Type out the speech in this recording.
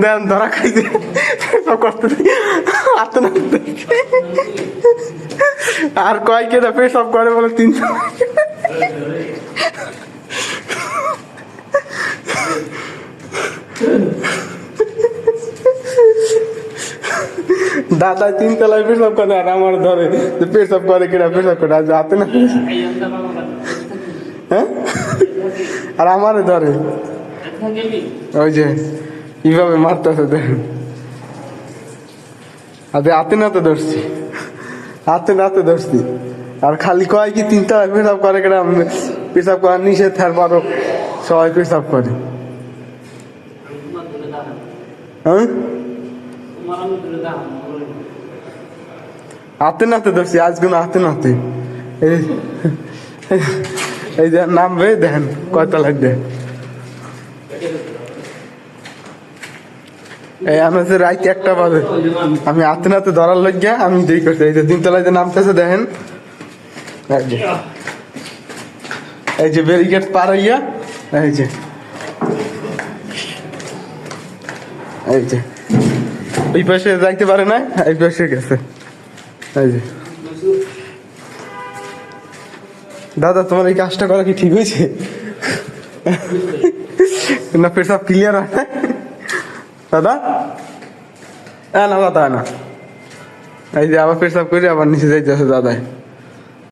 দেন ধরা খাইছে সব করতে হাতে না আর কয় কেটা পেশাব করে বলে 300 দাদা 3 তলায় পেশাব করে আর আমার ধরে পেশাব করে কিনা পেশাব করে আজ হাতে না হ্যাঁ আর আমারে ধরে ওই যে কিভাবে মারতেছে দেখেন আরে হাতে নাতে ধরছি হাতে নাতে ধরছি আর খালি কয় কি 3 তলায় পেশাব করে কিনা পেশাব করার নিষেধ তারপরও সবাই পেশাব করে হ্যাঁ হাতে নাতে ধরছি আজগুলো হাতে নাতে এই যে নামবে দেখেন কয়তলায় দেন এই আমাদের রাইতে 1টা বাজে আমি হাতে নাতে ধরার লাগিয়া আমি দেরি করছি এই যে 3 তলায় যে নামতেছে দেখেন এই যে ব্যারিকেড পার হইয়া এই যে এই পাশে যাইতে পারে না এই পাশে গেছে এই যে দাদা তোমার এই কাজটা করা কি ঠিক হয়েছে না পেশাব ক্লিয়ার হয় দাদা না দাদা না এই যে আবার পেশাব করে আবার নিচে যাইতেছে দাদা